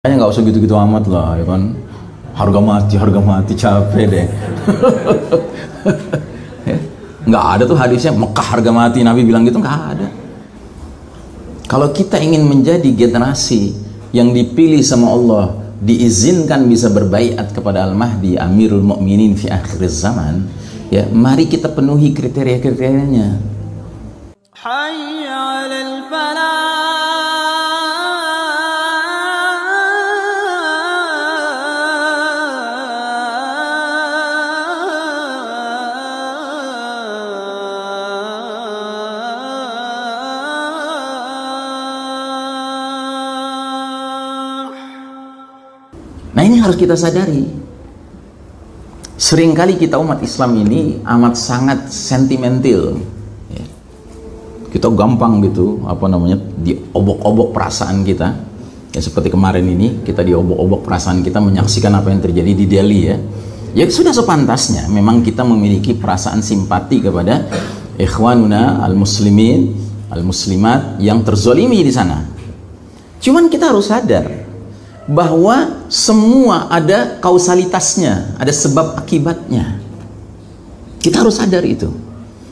Kayaknya nggak usah gitu-gitu amat lah, ya kan? Harga mati, capek deh. Nggak ada tuh hadisnya Mekah harga mati, Nabi bilang gitu, nggak ada. Kalau kita ingin menjadi generasi yang dipilih sama Allah, diizinkan bisa berbaiat kepada Al-Mahdi, Amirul Mukminin fi akhir zaman, ya, mari kita penuhi kriteria-kriterianya. Hayya 'alal falah. Nah, ini harus kita sadari. Seringkali kita umat Islam ini amat sangat sentimental, ya. Kita gampang gitu, diobok-obok perasaan kita, ya, seperti kemarin ini kita diobok-obok perasaan kita menyaksikan apa yang terjadi di Delhi, ya. Ya sudah sepantasnya memang kita memiliki perasaan simpati kepada ikhwanuna al-muslimin, al-muslimat yang terzolimi di sana. Cuman kita harus sadar bahwa semua ada kausalitasnya, ada sebab akibatnya. Kita harus sadar itu.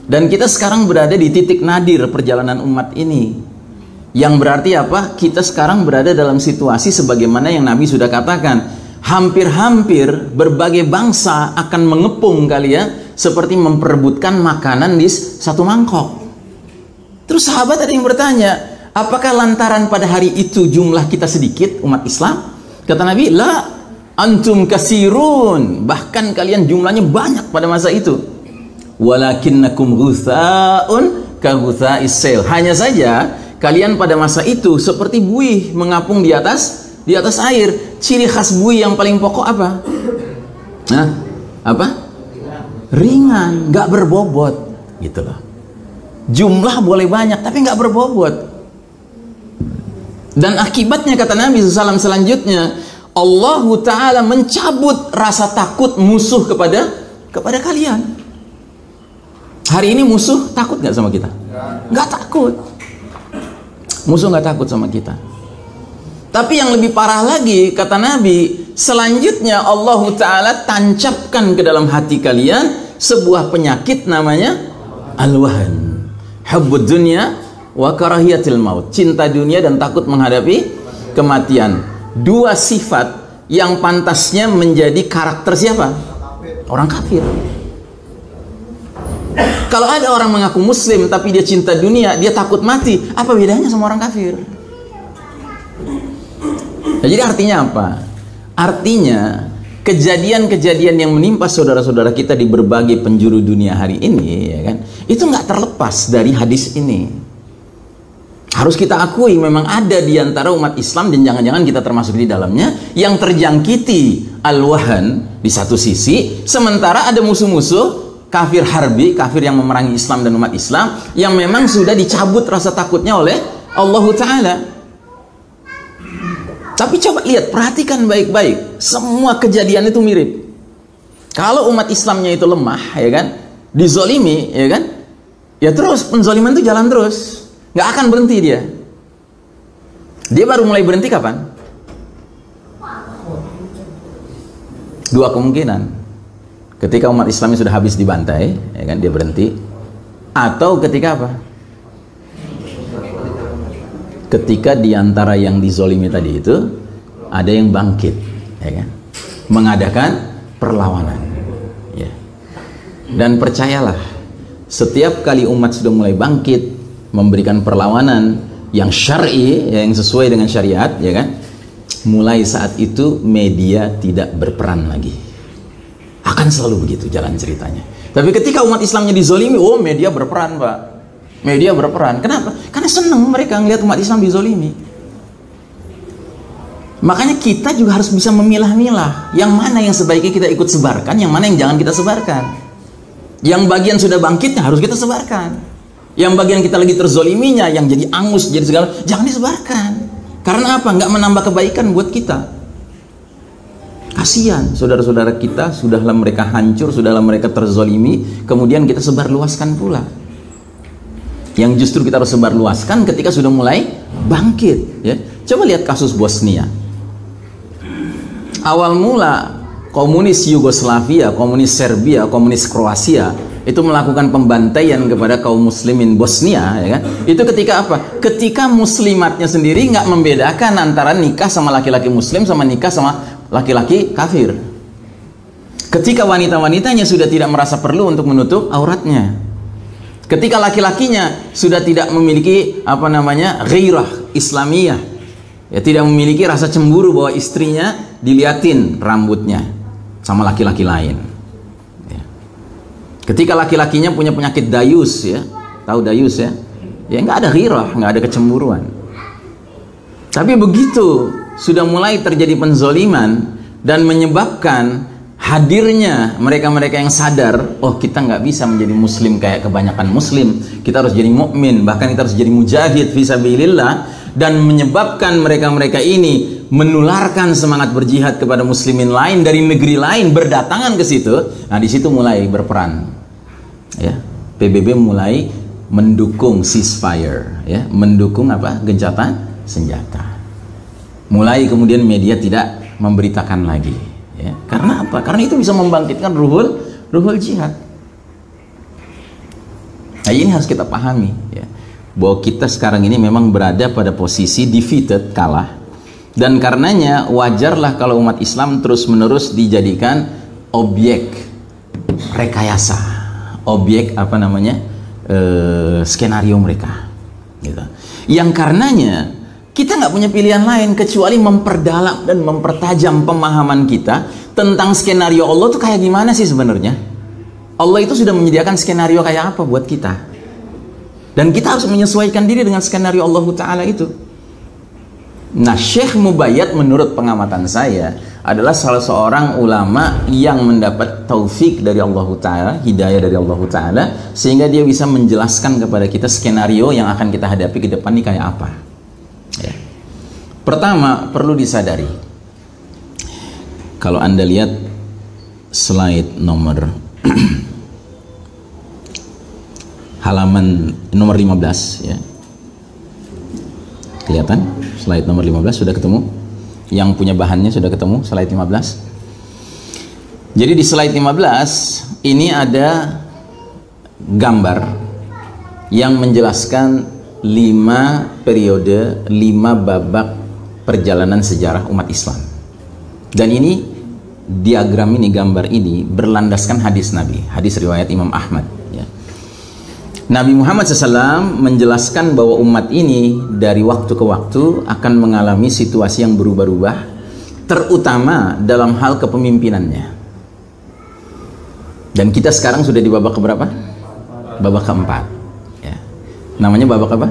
Dan kita sekarang berada di titik nadir perjalanan umat ini. Yang berarti apa? Kita sekarang berada dalam situasi sebagaimana yang Nabi sudah katakan, hampir-hampir berbagai bangsa akan mengepung kali ya, seperti memperebutkan makanan di satu mangkok. Terus sahabat ada yang bertanya, apakah lantaran pada hari itu jumlah kita sedikit umat Islam? Kata Nabi, la antum kasirun, bahkan kalian jumlahnya banyak pada masa itu. Walakinnakum ghutha'un ka ghutha'is sail. Hanya saja kalian pada masa itu seperti buih mengapung di atas air. Ciri khas buih yang paling pokok apa? Nah, apa? Ringan, nggak berbobot, gitu loh. Jumlah boleh banyak tapi nggak berbobot. Dan akibatnya kata Nabi SAW selanjutnya, Allah Ta'ala mencabut rasa takut musuh kepada kalian. Hari ini musuh takut nggak sama kita? Nggak takut. Musuh nggak takut sama kita. Tapi yang lebih parah lagi kata Nabi, selanjutnya Allah Ta'ala tancapkan ke dalam hati kalian sebuah penyakit namanya al-wahan, hubbud dunya wa karahiyatil maut, cinta dunia dan takut menghadapi kematian. Dua sifat yang pantasnya menjadi karakter siapa? Orang kafir. Kalau ada orang mengaku muslim tapi dia cinta dunia, dia takut mati, apa bedanya sama orang kafir? Nah, jadi artinya apa? Artinya kejadian-kejadian yang menimpa saudara-saudara kita di berbagai penjuru dunia hari ini, ya kan, itu nggak terlepas dari hadis ini. Harus kita akui memang ada di antara umat Islam, dan jangan-jangan kita termasuk di dalamnya, yang terjangkiti al-wahan di satu sisi, sementara ada musuh-musuh kafir harbi, kafir yang memerangi Islam dan umat Islam, yang memang sudah dicabut rasa takutnya oleh Allah Ta'ala. Tapi coba lihat, perhatikan baik-baik, semua kejadian itu mirip. Kalau umat Islamnya itu lemah, ya kan, dizolimi, ya kan, ya terus penzoliman itu jalan terus. Nggak akan berhenti dia. Dia baru mulai berhenti kapan? Dua kemungkinan. Ketika umat Islamnya sudah habis dibantai, ya kan, dia berhenti. Atau ketika apa? Ketika diantara yang dizolimi tadi itu ada yang bangkit, ya kan, mengadakan perlawanan. Ya. Dan percayalah, setiap kali umat sudah mulai bangkit, memberikan perlawanan yang syar'i, yang sesuai dengan syariat, ya kan, mulai saat itu media tidak berperan lagi. Akan selalu begitu jalan ceritanya. Tapi ketika umat Islamnya dizolimi, oh media berperan, Pak. Media berperan. Kenapa? Karena senang mereka melihat umat Islam dizolimi. Makanya kita juga harus bisa memilah-milah yang mana yang sebaiknya kita ikut sebarkan, yang mana yang jangan kita sebarkan. Yang bagian sudah bangkitnya harus kita sebarkan. Yang bagian kita lagi terzoliminya, yang jadi angus, jadi segala, jangan disebarkan. Karena apa? Nggak menambah kebaikan buat kita. Kasihan saudara-saudara kita, sudahlah mereka hancur, sudahlah mereka terzolimi, kemudian kita sebar luaskan pula. Yang justru kita harus sebar luaskan ketika sudah mulai bangkit, ya. Coba lihat kasus Bosnia. Awal mula komunis Yugoslavia, komunis Serbia, komunis Kroasia itu melakukan pembantaian kepada kaum muslimin Bosnia, ya kan? Itu ketika apa? Ketika muslimatnya sendiri nggak membedakan antara nikah sama laki-laki muslim sama nikah sama laki-laki kafir. Ketika wanita-wanitanya sudah tidak merasa perlu untuk menutup auratnya. Ketika laki-lakinya sudah tidak memiliki ghairah Islamiyah, ya, tidak memiliki rasa cemburu bahwa istrinya diliatin rambutnya sama laki-laki lain. Ya. Ketika laki-lakinya punya penyakit dayus, ya, tahu dayus ya, ya nggak ada ghairah, nggak ada kecemburuan. Tapi begitu sudah mulai terjadi penzoliman dan menyebabkan hadirnya mereka-mereka yang sadar, oh kita nggak bisa menjadi muslim kayak kebanyakan muslim, kita harus jadi mukmin, bahkan kita harus jadi mujahid fisabilillah, dan menyebabkan mereka-mereka ini menularkan semangat berjihad kepada muslimin lain dari negeri lain berdatangan ke situ. Nah di situ mulai berperan, ya, PBB mulai mendukung ceasefire, ya, mendukung gencatan senjata. Mulai kemudian media tidak memberitakan lagi. Ya, karena apa? Karena itu bisa membangkitkan ruhul jihad. Nah ini harus kita pahami, ya, bahwa kita sekarang ini memang berada pada posisi defeated, kalah, dan karenanya wajarlah kalau umat Islam terus-menerus dijadikan objek rekayasa, objek skenario mereka, gitu. Yang karenanya kita nggak punya pilihan lain kecuali memperdalam dan mempertajam pemahaman kita tentang skenario Allah itu kayak gimana sih sebenarnya. Allah itu sudah menyediakan skenario kayak apa buat kita, dan kita harus menyesuaikan diri dengan skenario Allah Ta'ala itu. Nah, Syekh Mubayyad menurut pengamatan saya adalah salah seorang ulama yang mendapat taufik dari Allah Ta'ala, hidayah dari Allah Ta'ala, sehingga dia bisa menjelaskan kepada kita skenario yang akan kita hadapi ke depan ini kayak apa. Ya. Pertama, perlu disadari, kalau Anda lihat slide nomor halaman nomor 15, ya. Kelihatan? Slide nomor 15 sudah ketemu? Yang punya bahannya sudah ketemu slide 15? Jadi di slide 15 ini ada gambar yang menjelaskan 5 periode, 5 babak perjalanan sejarah umat Islam. Dan ini diagram ini, gambar ini berlandaskan hadis Nabi, hadis riwayat Imam Ahmad, ya. Nabi Muhammad SAW menjelaskan bahwa umat ini dari waktu ke waktu akan mengalami situasi yang berubah-ubah, terutama dalam hal kepemimpinannya. Dan kita sekarang sudah di babak keberapa? Babak keempat, ya. Namanya babak apa?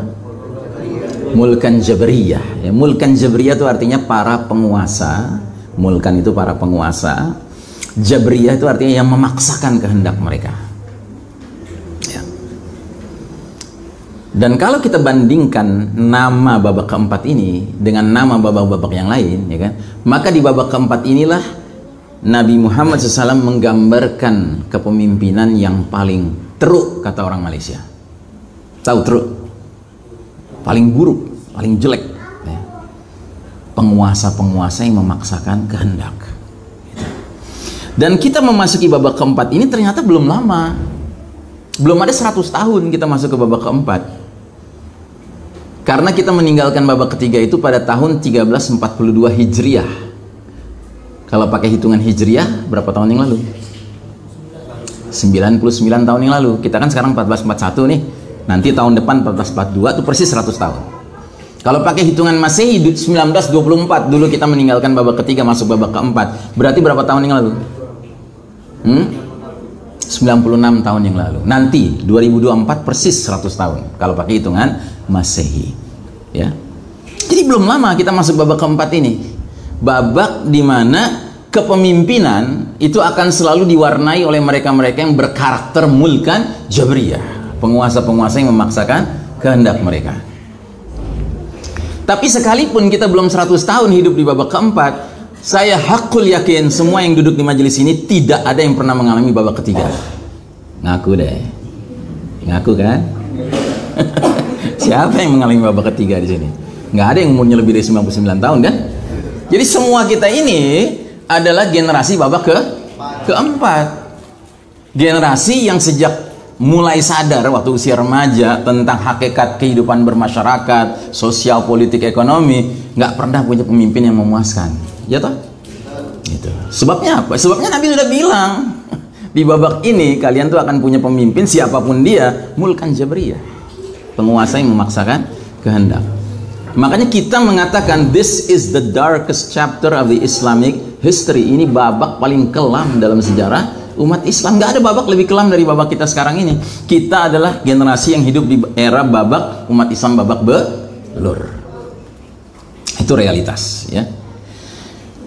Mulkan Jabriyah, ya. Mulkan Jabriyah itu artinya para penguasa. Mulkan itu para penguasa. Jabriyah itu artinya yang memaksakan kehendak mereka, ya. Dan kalau kita bandingkan nama babak keempat ini dengan nama babak-babak yang lain, ya kan, maka di babak keempat inilah Nabi Muhammad SAW menggambarkan kepemimpinan yang paling teruk, kata orang Malaysia. Tahu teruk? Paling buruk, paling jelek, ya. Penguasa-penguasa yang memaksakan kehendak. Dan kita memasuki babak keempat ini ternyata belum lama. Belum ada 100 tahun kita masuk ke babak keempat. Karena kita meninggalkan babak ketiga itu pada tahun 1342 Hijriah. Kalau pakai hitungan Hijriah, berapa tahun yang lalu? 99 tahun yang lalu. Kita kan sekarang 1441 nih. Nanti tahun depan 1442 itu persis 100 tahun. Kalau pakai hitungan Masehi 1924 dulu kita meninggalkan babak ketiga masuk babak keempat. Berarti berapa tahun yang lalu? 96 tahun yang lalu. Nanti 2024 persis 100 tahun kalau pakai hitungan Masehi, ya. Jadi belum lama kita masuk babak keempat ini. Babak di mana kepemimpinan itu akan selalu diwarnai oleh mereka-mereka yang berkarakter mulkan Jabriyah, penguasa-penguasa yang memaksakan kehendak mereka. Tapi sekalipun kita belum 100 tahun hidup di babak keempat, saya hakul yakin semua yang duduk di majelis ini tidak ada yang pernah mengalami babak ketiga. Ngaku deh. Ngaku kan? Siapa yang mengalami babak ketiga di sini? Nggak ada yang umurnya lebih dari 99 tahun kan? Jadi semua kita ini adalah generasi babak keempat. Generasi yang sejak mulai sadar waktu usia remaja tentang hakikat kehidupan bermasyarakat, sosial, politik, ekonomi, nggak pernah punya pemimpin yang memuaskan. Ya toh? Gitu. Sebabnya apa? Sebabnya Nabi sudah bilang, di babak ini kalian tuh akan punya pemimpin siapapun dia, mulkan jabriyah, penguasa yang memaksakan kehendak. Makanya kita mengatakan this is the darkest chapter of the Islamic history. Ini babak paling kelam dalam sejarah umat Islam. Nggak ada babak lebih kelam dari babak kita sekarang ini. Kita adalah generasi yang hidup di era babak umat Islam babak belur. Itu realitas, ya.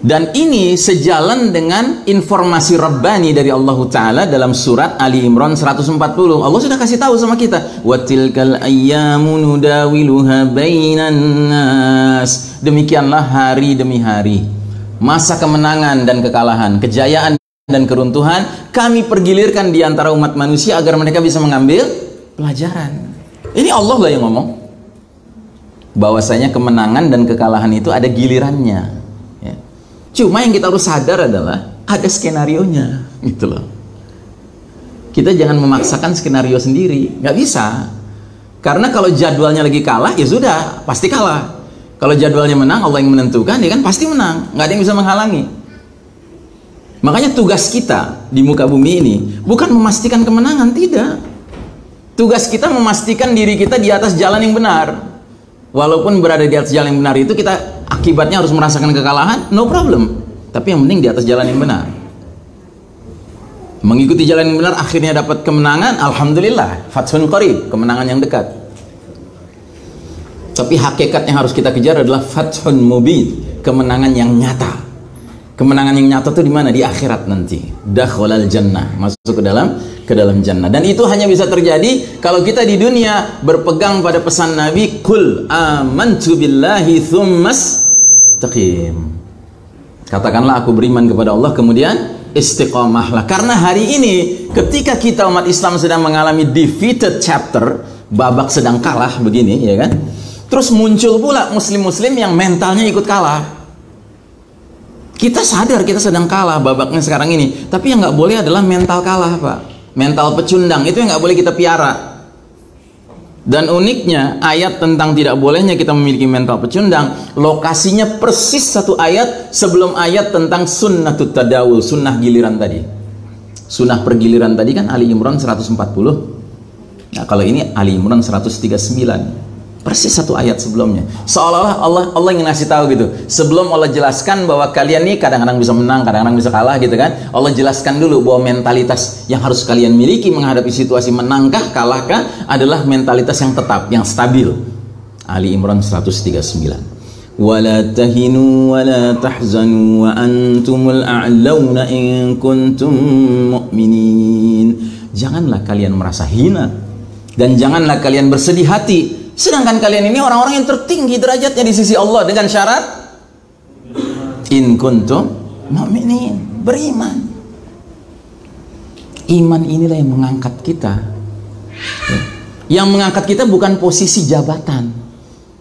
Dan ini sejalan dengan informasi Rabbani dari Allah Ta'ala dalam surat Ali Imran 140. Allah sudah kasih tahu sama kita, وَتِلْكَ الْأَيَّامُ نُدَاوِلُهَا بَيْنَ النَّاسِ. Demikianlah hari demi hari, masa kemenangan dan kekalahan, kejayaan dan keruntuhan kami pergilirkan di antara umat manusia agar mereka bisa mengambil pelajaran. Ini Allah lah yang ngomong bahwasanya kemenangan dan kekalahan itu ada gilirannya. Cuma yang kita harus sadar adalah ada skenarionya, gitu loh. Kita jangan memaksakan skenario sendiri, nggak bisa. Karena kalau jadwalnya lagi kalah, ya sudah, pasti kalah. Kalau jadwalnya menang, Allah yang menentukan, ya kan pasti menang, nggak ada yang bisa menghalangi. Makanya tugas kita di muka bumi ini bukan memastikan kemenangan, tidak. Tugas kita memastikan diri kita di atas jalan yang benar. Walaupun berada di atas jalan yang benar itu kita akibatnya harus merasakan kekalahan, no problem. Tapi yang penting di atas jalan yang benar. Mengikuti jalan yang benar akhirnya dapat kemenangan, alhamdulillah, fathun qarib, kemenangan yang dekat. Tapi hakikat yang harus kita kejar adalah fathun mubin, kemenangan yang nyata. Kemenangan yang nyata itu di mana? Di akhirat nanti. Dakhalal jannah, masuk ke dalam jannah. Dan itu hanya bisa terjadi kalau kita di dunia berpegang pada pesan Nabi, qul amantu billahi tsummas taqim. Katakanlah aku beriman kepada Allah, kemudian istiqamahlah. Karena hari ini ketika kita umat Islam sedang mengalami defeated chapter, babak sedang kalah begini, ya kan? Terus muncul pula muslim-muslim yang mentalnya ikut kalah. Kita sadar kita sedang kalah babaknya sekarang ini, tapi yang nggak boleh adalah mental kalah, Pak. Mental pecundang itu yang nggak boleh kita piara. Dan uniknya ayat tentang tidak bolehnya kita memiliki mental pecundang, lokasinya persis satu ayat sebelum ayat tentang sunnatut tadawul, sunnah giliran tadi. Sunnah pergiliran tadi kan Ali Imran 140. Nah kalau ini Ali Imran 139. Persis satu ayat sebelumnya. Seolah-olah Allah yang ngasih tahu gitu. Sebelum Allah jelaskan bahwa kalian nih kadang-kadang bisa menang, kadang-kadang bisa kalah gitu kan. Allah jelaskan dulu bahwa mentalitas yang harus kalian miliki menghadapi situasi menangkah, kalahkah adalah mentalitas yang tetap, yang stabil. Ali Imran 139. Wala tahinu wala tahzanu wa antumul a'launa in kuntum mu'minin. Janganlah kalian merasa hina dan janganlah kalian bersedih hati. Sedangkan kalian ini orang-orang yang tertinggi derajatnya di sisi Allah dengan syarat in kuntum mu'minin, beriman. Iman inilah yang mengangkat kita. Yang mengangkat kita bukan posisi jabatan,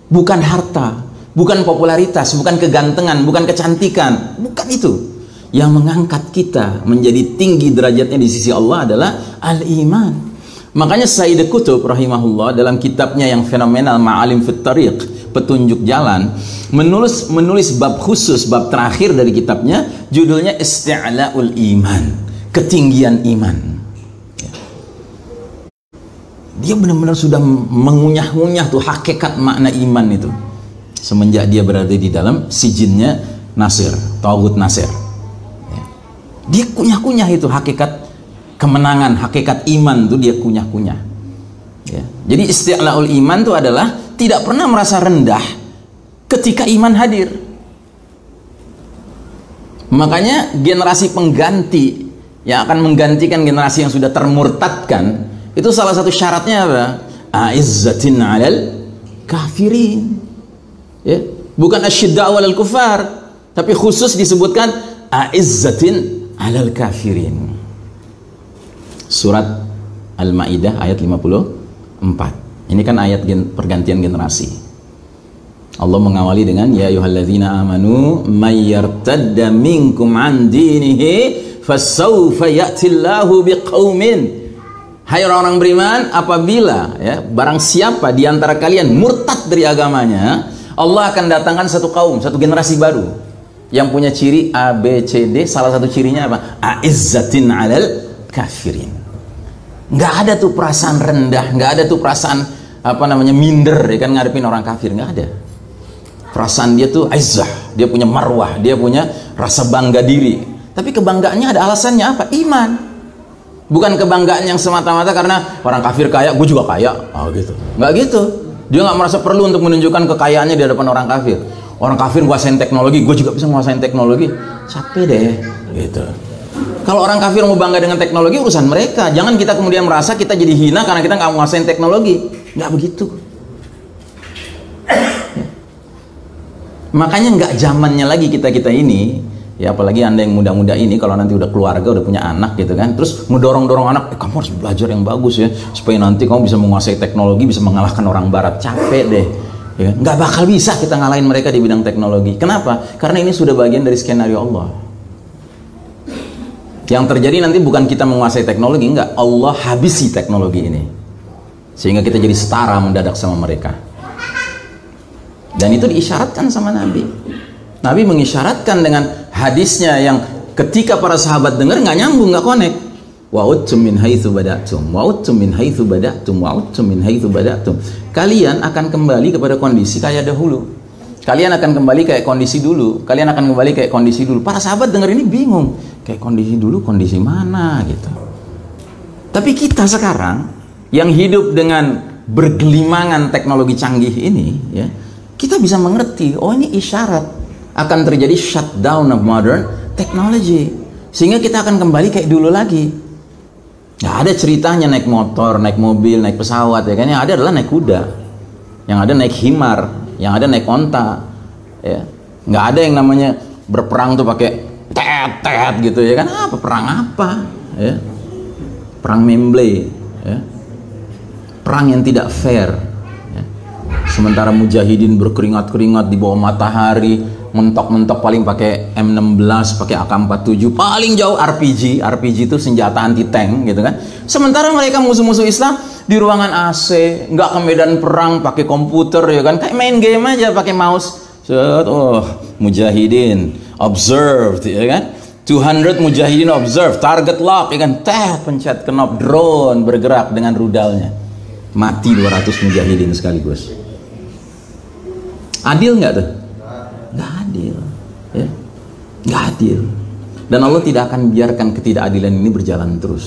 bukan harta, bukan popularitas, bukan kegantengan, bukan kecantikan, bukan itu. Yang mengangkat kita menjadi tinggi derajatnya di sisi Allah adalah al-iman. Makanya Sayyid Qutb rahimahullah dalam kitabnya yang fenomenal Ma'alim fit Tariq, petunjuk jalan, menulis bab khusus, bab terakhir dari kitabnya, judulnya Isti'la'ul Iman, ketinggian iman. Dia benar-benar sudah mengunyah-ngunyah tuh hakikat makna iman itu semenjak dia berada di dalam sijinnya Nasir, Tauhud Nasir. Dia kunyah-kunyah itu hakikat kemenangan, hakikat iman itu dia kunyah-kunyah. Ya. Jadi isti'la'ul iman itu adalah tidak pernah merasa rendah ketika iman hadir. Makanya generasi pengganti yang akan menggantikan generasi yang sudah termurtadkan, itu salah satu syaratnya apa? A'izzatin 'alal kafirin. Ya, bukan asyidda' 'alal kufar, tapi khusus disebutkan a'izzatin 'alal kafirin. Surat Al-Maidah ayat 54. Ini kan ayat pergantian generasi. Allah mengawali dengan ya ayyuhalladzina amanu may yartadda minkum an dinihi fasawfa ya'tillahu biqaumin. Hai orang-orang beriman, apabila ya barang siapa di antara kalian murtad dari agamanya, Allah akan datangkan satu kaum, satu generasi baru yang punya ciri A, B, C, D. Salah satu cirinya apa? A'izzatin 'alal kafirin. Nggak ada tuh perasaan rendah, nggak ada tuh perasaan apa namanya minder ya kan ngadepin orang kafir, nggak ada. Perasaan dia tuh izzah, dia punya marwah, dia punya rasa bangga diri. Tapi kebanggaannya ada alasannya apa? Iman. Bukan kebanggaan yang semata-mata karena orang kafir kaya, gue juga kaya. Oh gitu. Nggak gitu. Dia nggak merasa perlu untuk menunjukkan kekayaannya di hadapan orang kafir. Orang kafir nguasain teknologi, gue juga bisa nguasain teknologi. Capek deh. Gitu. Kalau orang kafir mau bangga dengan teknologi, urusan mereka. Jangan kita kemudian merasa kita jadi hina karena kita nggak nguasain teknologi. Nggak begitu. Makanya nggak zamannya lagi kita ini. Ya apalagi Anda yang muda-muda ini kalau nanti udah keluarga, udah punya anak gitu kan, terus ngedorong-dorong anak, kamu harus belajar yang bagus ya supaya nanti kamu bisa menguasai teknologi, bisa mengalahkan orang barat. Capek deh ya. Nggak bakal bisa kita ngalahin mereka di bidang teknologi. Kenapa? Karena ini sudah bagian dari skenario Allah. Yang terjadi nanti bukan kita menguasai teknologi, enggak, Allah habisi teknologi ini sehingga kita jadi setara mendadak sama mereka. Dan itu diisyaratkan sama Nabi. Nabi mengisyaratkan dengan hadisnya yang ketika para sahabat dengar nggak nyambung, nggak connect. Wa'udtum min haitsu bada'tum, wa'udtum min haitsu bada'tum, wa'udtum min haitsu bada'tum. Kalian akan kembali kepada kondisi kayak dahulu. Kalian akan kembali kayak kondisi dulu. Kalian akan kembali kayak kondisi dulu. Para sahabat dengar ini bingung. Kayak kondisi dulu, kondisi mana gitu. Tapi kita sekarang yang hidup dengan bergelimangan teknologi canggih ini, ya, kita bisa mengerti. Oh ini isyarat akan terjadi shutdown of modern technology sehingga kita akan kembali kayak dulu lagi. Nggak ada ceritanya naik motor, naik mobil, naik pesawat ya kan. Yang ada adalah naik kuda, yang ada naik himar, yang ada naik onta ya. Nggak ada yang namanya berperang tuh pakai tet gitu ya kan. Apa perang apa ya? Perang memble ya. Perang yang tidak fair ya. Sementara mujahidin berkeringat-keringat di bawah matahari, mentok-mentok paling pakai M16, pakai AK-47, paling jauh RPG. RPG itu senjata anti tank gitu kan. Sementara mereka musuh-musuh Islam di ruangan AC, nggak ke medan perang pakai komputer ya kan, kayak main game aja pakai mouse. Oh, mujahidin observed ya kan. 200 mujahidin observed, target lock ya kan. Pencet knob, drone bergerak dengan rudalnya. Mati 200 mujahidin sekaligus. Adil nggak tuh? Nggak adil ya. Nggak adil. Dan Allah tidak akan biarkan ketidakadilan ini berjalan terus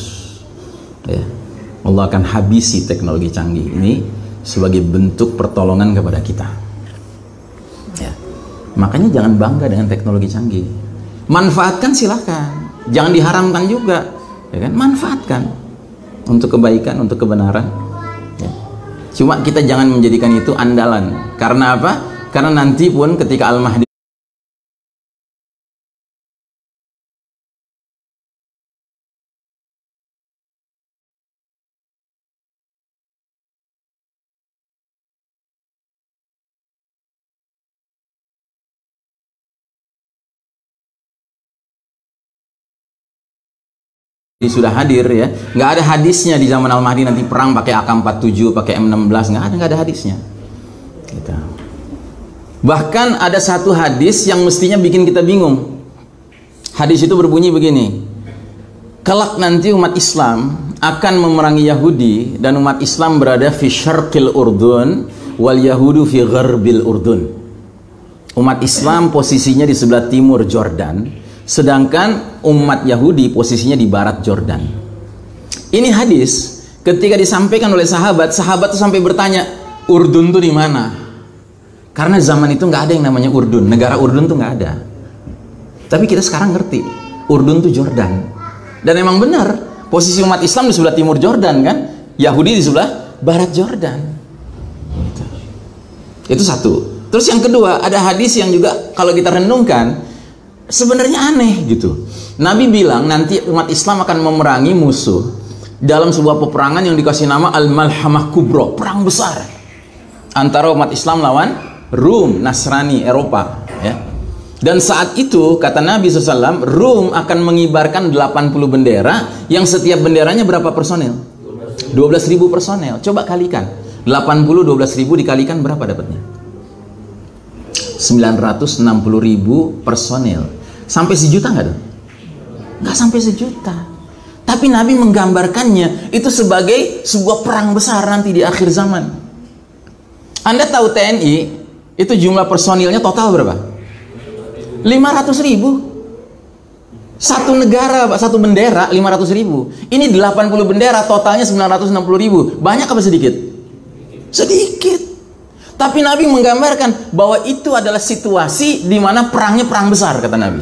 ya. Allah akan habisi teknologi canggih ini sebagai bentuk pertolongan kepada kita ya. Makanya jangan bangga dengan teknologi canggih. Manfaatkan silahkan, jangan diharamkan juga ya kan. Manfaatkan untuk kebaikan, untuk kebenaran ya. Cuma kita jangan menjadikan itu andalan. Karena apa? Karena nanti pun ketika Al-Mahdi sudah hadir ya, nggak ada hadisnya di zaman Al-Mahdi nanti perang pakai AK-47, pakai M16, nggak ada hadisnya gitu. Bahkan ada satu hadis yang mestinya bikin kita bingung. Hadis itu berbunyi begini: kelak nanti umat Islam akan memerangi Yahudi dan umat Islam berada fi syarqil Urdun wal yahudu fi gharbil Urdun. Umat Islam posisinya di sebelah timur Jordan, sedangkan umat Yahudi posisinya di barat Jordan. Ini hadis ketika disampaikan oleh sahabat itu sampai bertanya, Urdun tuh di mana? Karena zaman itu nggak ada yang namanya Urdun, negara Urdun tuh nggak ada. Tapi kita sekarang ngerti, Urdun tuh Jordan. Dan emang benar, posisi umat Islam di sebelah timur Jordan kan, Yahudi di sebelah barat Jordan. Itu satu. Terus yang kedua, ada hadis yang juga kalau kita renungkan sebenarnya aneh gitu. Nabi bilang nanti umat Islam akan memerangi musuh dalam sebuah peperangan yang dikasih nama Al-Malhamah Kubro, perang besar antara umat Islam lawan Rum, Nasrani, Eropa, ya. Dan saat itu kata Nabi SAW, Rum akan mengibarkan 80 bendera yang setiap benderanya berapa personel? 12.000 personel. Coba kalikan 80 12.000 dikalikan berapa dapatnya? 960.000 personel. Sampai sejuta nggak tuh? Nggak sampai sejuta. Tapi Nabi menggambarkannya itu sebagai sebuah perang besar nanti di akhir zaman. Anda tahu TNI itu jumlah personilnya total berapa? 500.000. Satu negara, satu bendera 500.000. Ini 80 bendera, totalnya 960.000. Banyak apa sedikit? Sedikit. Tapi Nabi menggambarkan bahwa itu adalah situasi di mana perangnya perang besar, kata Nabi.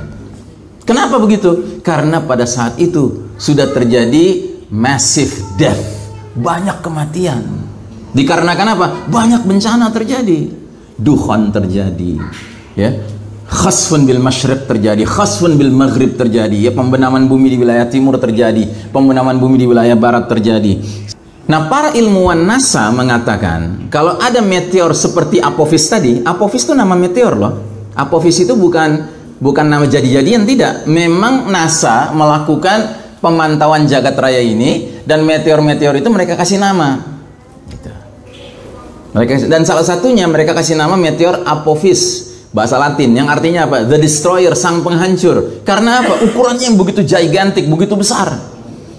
Kenapa begitu? Karena pada saat itu sudah terjadi massive death, banyak kematian. Dikarenakan apa? Banyak bencana terjadi. Dukhan terjadi, ya. Khasfun bil masyriq terjadi, khasfun bil maghrib terjadi, ya, pembenaman bumi di wilayah timur terjadi, pembenaman bumi di wilayah barat terjadi. Nah, para ilmuwan NASA mengatakan kalau ada meteor seperti Apophis tadi, Apophis itu nama meteor loh. Apophis itu bukan nama jadi-jadian, tidak. Memang NASA melakukan pemantauan jagat raya ini dan meteor-meteor itu mereka kasih nama. Gitu. Dan salah satunya mereka kasih nama meteor Apophis. Bahasa Latin yang artinya apa? The Destroyer, sang penghancur. Karena apa? Ukurannya yang begitu gigantic, begitu besar.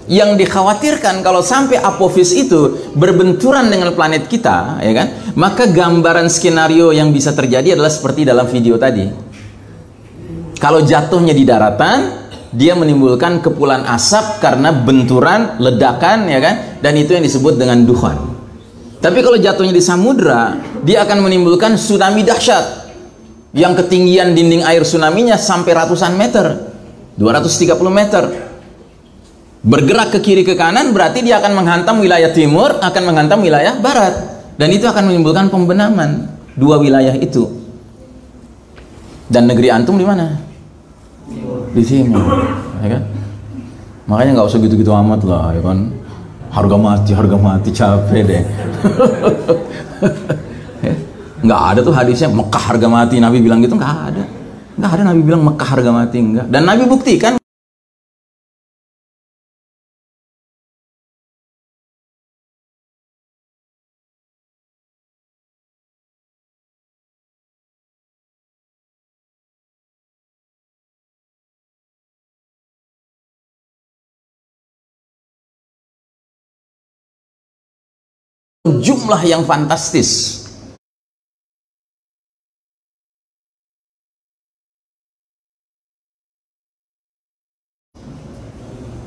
Yang dikhawatirkan kalau sampai Apophis itu berbenturan dengan planet kita, ya kan? Maka gambaran skenario yang bisa terjadi adalah seperti dalam video tadi. Kalau jatuhnya di daratan, dia menimbulkan kepulan asap karena benturan, ledakan, ya kan? Dan itu yang disebut dengan dukhan. Tapi kalau jatuhnya di samudra, dia akan menimbulkan tsunami dahsyat. Yang ketinggian dinding air tsunami-nya sampai ratusan meter, 230 meter. Bergerak ke kiri ke kanan berarti dia akan menghantam wilayah timur, akan menghantam wilayah barat. Dan itu akan menimbulkan pembenaman dua wilayah itu. Dan negeri antum di mana? Di timur, ya kan? Makanya nggak usah gitu-gitu amat lah, ya kan? Harga mati capek deh. Nggak ada tuh hadisnya Mekah harga mati, Nabi bilang gitu, nggak ada Nabi bilang Mekah harga mati, enggak. Dan Nabi buktikan jumlah yang fantastis.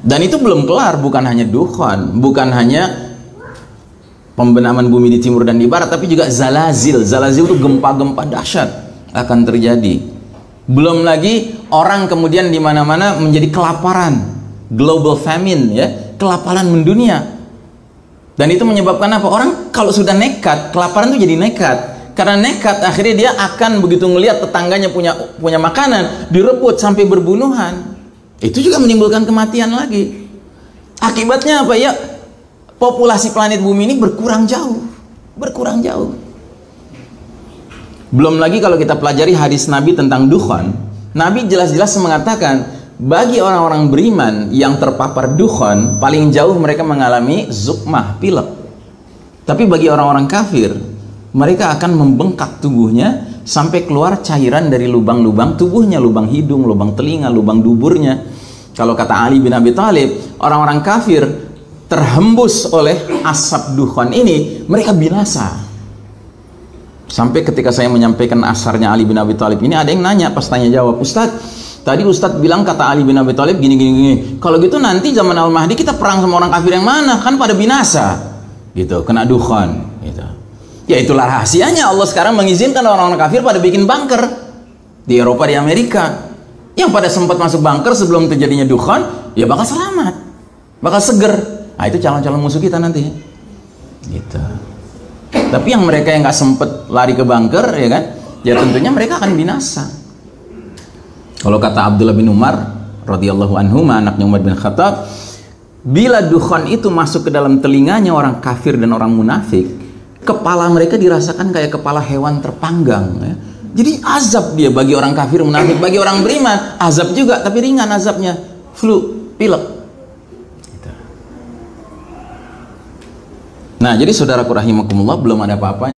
Dan itu belum kelar, bukan hanya dukhan, bukan hanya pembenaman bumi di timur dan di barat, tapi juga zalazil. Zalazil itu gempa-gempa dahsyat akan terjadi. Belum lagi orang kemudian di mana-mana menjadi kelaparan, global famine, ya, kelaparan mendunia. Dan itu menyebabkan apa? Orang kalau sudah nekat, kelaparan itu jadi nekat. Karena nekat, akhirnya dia akan begitu ngelihat tetangganya punya makanan, direbut sampai berbunuhan. Itu juga menimbulkan kematian lagi. Akibatnya apa ya? Populasi planet bumi ini berkurang jauh. Belum lagi kalau kita pelajari hadis Nabi tentang dukhan, Nabi jelas-jelas mengatakan bagi orang-orang beriman yang terpapar dukhan, paling jauh mereka mengalami zukmah, pilek. Tapi bagi orang-orang kafir, mereka akan membengkak tubuhnya sampai keluar cairan dari lubang-lubang tubuhnya, lubang hidung, lubang telinga, lubang duburnya. Kalau kata Ali bin Abi Thalib, orang-orang kafir terhembus oleh asap dukhan ini, mereka binasa. Sampai ketika saya menyampaikan asarnya Ali bin Abi Thalib ini, ada yang nanya pas tanya jawab, Ustadz, tadi Ustadz bilang kata Ali bin Abi Thalib gini. Kalau gitu nanti zaman Al-Mahdi kita perang sama orang kafir yang mana? Kan pada binasa. Gitu, kena dukhan, gitu. Ya itulah rahasianya Allah sekarang mengizinkan orang-orang kafir pada bikin bunker di Eropa, di Amerika. Yang pada sempat masuk bunker sebelum terjadinya dukhan, ya bakal selamat, bakal seger. Nah itu calon-calon musuh kita nanti. Gitu. Tapi yang mereka yang nggak sempet lari ke bunker, ya kan, ya tentunya mereka akan binasa. Kalau kata Abdullah bin Umar radhiyallahu anhu, anaknya Umar bin Khattab, bila dukhan itu masuk ke dalam telinganya orang kafir dan orang munafik, Kepala mereka dirasakan kayak kepala hewan terpanggang ya. Jadi azab dia bagi orang kafir munafik, bagi orang beriman azab juga, tapi ringan azabnya, flu, pilek. Nah, jadi saudaraku rahimakumullah, belum ada apa-apa.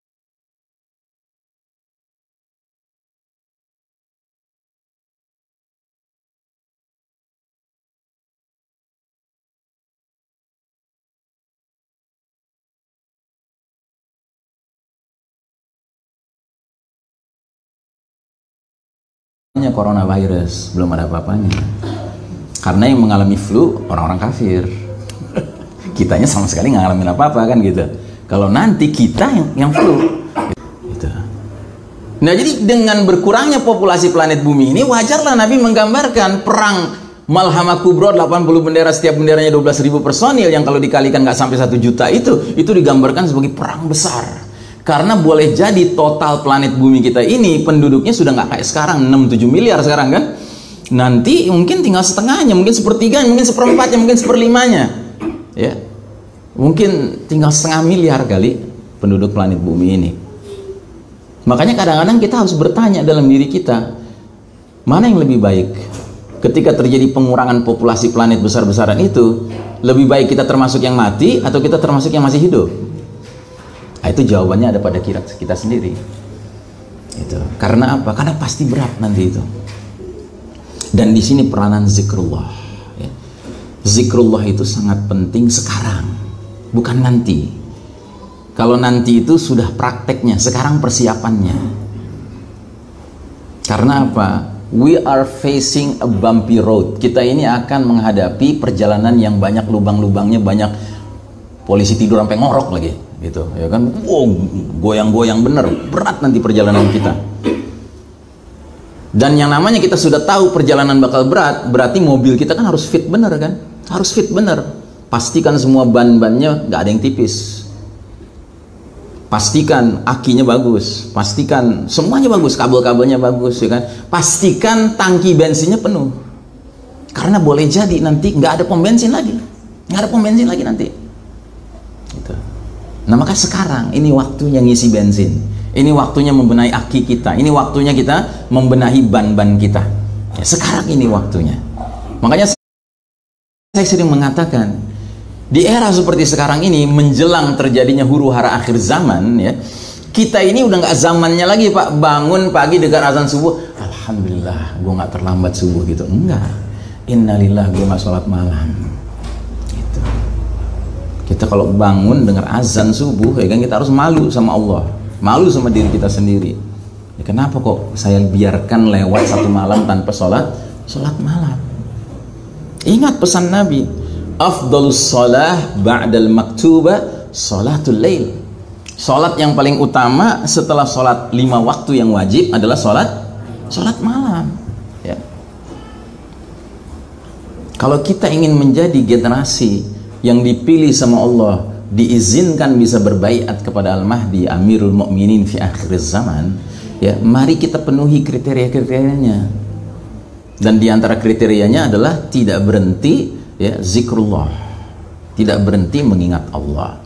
Coronavirus belum ada apa-apanya, karena yang mengalami flu orang-orang kafir. Kitanya sama sekali nggak ngalamin apa-apa kan gitu. Kalau nanti kita yang flu gitu. Nah, jadi dengan berkurangnya populasi planet bumi ini, wajarlah Nabi menggambarkan perang Malhamah Kubro, 80 bendera, setiap benderanya 12.000 personil, yang kalau dikalikan nggak sampai 1 juta itu digambarkan sebagai perang besar. Karena boleh jadi total planet bumi kita ini penduduknya sudah nggak kayak sekarang 6-7 miliar sekarang kan. Nanti mungkin tinggal setengahnya, mungkin sepertiganya, mungkin seperempatnya, mungkin seperlimanya. Ya, mungkin tinggal setengah miliar kali penduduk planet bumi ini. Makanya kadang-kadang kita harus bertanya dalam diri kita, mana yang lebih baik? Ketika terjadi pengurangan populasi planet besar-besaran itu, lebih baik kita termasuk yang mati atau kita termasuk yang masih hidup? Nah, itu jawabannya ada pada kita sendiri. Itu. Karena apa? Karena pasti berat nanti itu. Dan di sini peranan zikrullah. Ya. Zikrullah itu sangat penting sekarang, bukan nanti. Kalau nanti itu sudah prakteknya, sekarang persiapannya. Karena apa? We are facing a bumpy road. Kita ini akan menghadapi perjalanan yang banyak lubang-lubangnya, banyak polisi tidur sampai ngorok lagi. Gitu ya kan, goyang-goyang bener, berat nanti perjalanan kita. Dan yang namanya kita sudah tahu perjalanan bakal berat, berarti mobil kita kan harus fit bener kan, harus fit bener. Pastikan semua ban-bannya nggak ada yang tipis, pastikan akinya bagus, pastikan semuanya bagus, kabel-kabelnya bagus ya kan, pastikan tangki bensinnya penuh, karena boleh jadi nanti nggak ada pom bensin lagi, nanti gitu. Nah, maka sekarang ini waktunya ngisi bensin, ini waktunya membenahi aki kita, ini waktunya kita membenahi ban-ban kita ya, sekarang ini waktunya. Makanya saya sering mengatakan, di era seperti sekarang ini menjelang terjadinya huru-hara akhir zaman ya, kita ini udah nggak zamannya lagi Pak, bangun pagi dengar azan subuh, alhamdulillah gue nggak terlambat subuh gitu, enggak, innalillah gue nggak sholat malam. Kita kalau bangun dengar azan subuh ya kan, kita harus malu sama Allah, malu sama diri kita sendiri ya, kenapa kok saya biarkan lewat 1 malam tanpa sholat malam. Ingat pesan Nabi, afdalus sholah ba'dal maktubah sholatul lail. Sholat yang paling utama setelah sholat 5 waktu yang wajib adalah sholat malam ya. Kalau kita ingin menjadi generasi yang dipilih sama Allah, diizinkan bisa berbaiat kepada Al-Mahdi, Amirul Mukminin fi akhir zaman ya, mari kita penuhi kriteria-kriterianya. Dan diantara kriterianya adalah tidak berhenti ya zikrullah, tidak berhenti mengingat Allah,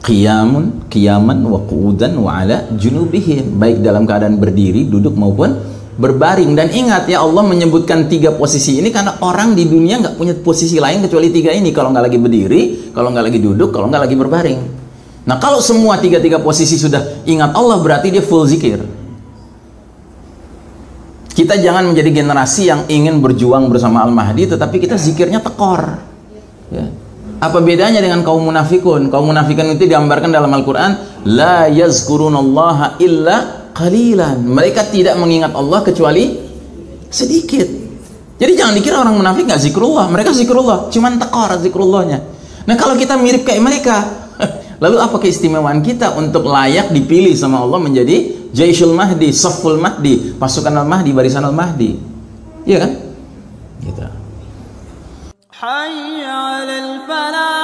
qiyaman wa qu'udan wa ala junubihim, baik dalam keadaan berdiri, duduk maupun berbaring. Dan ingat ya, Allah menyebutkan 3 posisi ini karena orang di dunia nggak punya posisi lain kecuali 3 ini, kalau nggak lagi berdiri, kalau nggak lagi duduk, kalau nggak lagi berbaring. Nah, kalau semua 3 posisi sudah ingat Allah, berarti dia full zikir. Kita jangan menjadi generasi yang ingin berjuang bersama Al-Mahdi tetapi kita zikirnya tekor ya. Apa bedanya dengan kaum munafikun? Kaum munafikun itu digambarkan dalam Al-Quran, la yazkurunallaha illa qalilan. Mereka tidak mengingat Allah kecuali sedikit. Jadi jangan dikira orang munafik nggak zikrullah, mereka zikrullah, cuman tekor zikrullahnya. Nah, kalau kita mirip kayak mereka, lalu apa keistimewaan kita untuk layak dipilih sama Allah menjadi Jaisyul Mahdi, Safful Mahdi, pasukan Al-Mahdi, barisan Al-Mahdi? Iya kan? Gitu. Hayya 'alal falah.